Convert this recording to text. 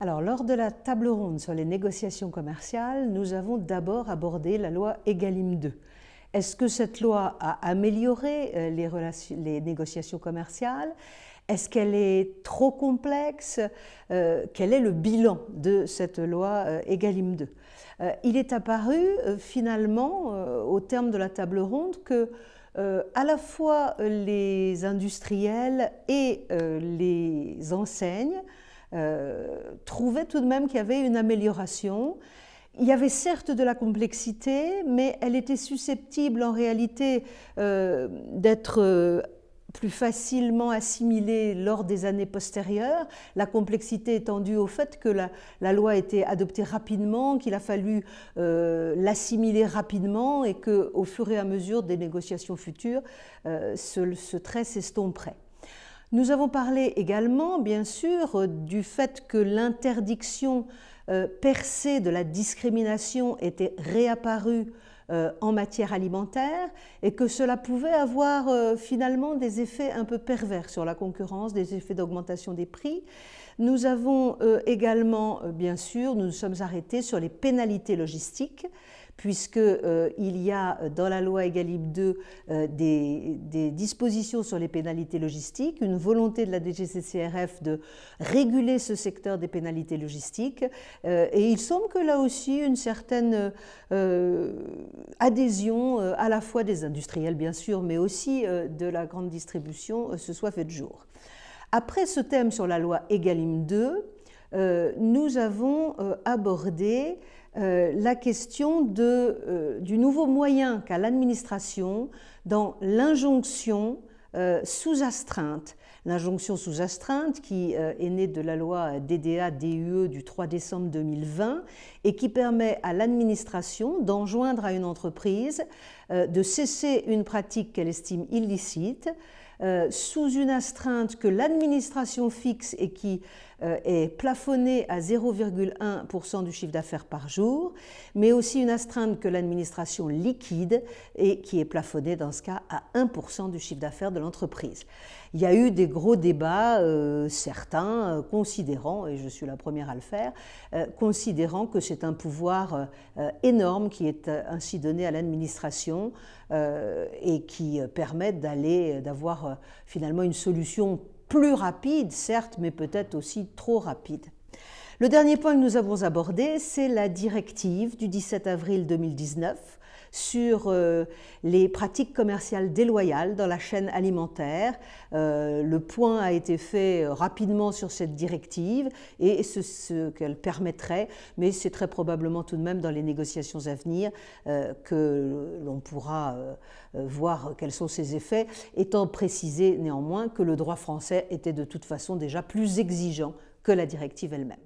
Alors, lors de la table ronde sur les négociations commerciales, nous avons d'abord abordé la loi Egalim 2. Est-ce que cette loi a amélioré les négociations commerciales? Est-ce qu'elle est trop complexe? Quel est le bilan de cette loi Egalim 2? Il est apparu finalement, au terme de la table ronde, que à la fois les industriels et les enseignes trouvaient tout de même qu'il y avait une amélioration. Il y avait certes de la complexité, mais elle était susceptible en réalité d'être plus facilement assimilée lors des années postérieures, la complexité étant due au fait que la loi a été adoptée rapidement, qu'il a fallu l'assimiler rapidement et qu'au fur et à mesure des négociations futures, ce trait s'estomperait. Nous avons parlé également, bien sûr, du fait que l'interdiction per se de la discrimination était réapparue en matière alimentaire et que cela pouvait avoir finalement des effets un peu pervers sur la concurrence, des effets d'augmentation des prix. Nous avons également, bien sûr, nous nous sommes arrêtés sur les pénalités logistiques, puisqu'il y a dans la loi Egalim 2 des dispositions sur les pénalités logistiques, une volonté de la DGCCRF de réguler ce secteur des pénalités logistiques, et il semble que là aussi une certaine adhésion à la fois des industriels bien sûr, mais aussi de la grande distribution se soit faite jour. Après ce thème sur la loi Egalim 2, nous avons abordé la question du nouveau moyen qu'a l'administration dans l'injonction sous astreinte. L'injonction sous astreinte qui est née de la loi DDA-DUE du 3 décembre 2020 et qui permet à l'administration d'enjoindre à une entreprise de cesser une pratique qu'elle estime illicite sous une astreinte que l'administration fixe et qui est plafonnée à 0,1% du chiffre d'affaires par jour, mais aussi une astreinte que l'administration liquide et qui est plafonnée dans ce cas à 1% du chiffre d'affaires de l'entreprise. Il y a eu des gros débats, certains considérant, et je suis la première à le faire, considérant que c'est un pouvoir énorme qui est ainsi donné à l'administration et qui permet d'avoir finalement une solution plus rapide, certes, mais peut-être aussi trop rapide. Le dernier point que nous avons abordé, c'est la directive du 17 avril 2019 sur les pratiques commerciales déloyales dans la chaîne alimentaire. Le point a été fait rapidement sur cette directive et ce qu'elle permettrait, mais c'est très probablement tout de même dans les négociations à venir que l'on pourra voir quels sont ses effets, étant précisé néanmoins que le droit français était de toute façon déjà plus exigeant que la directive elle-même.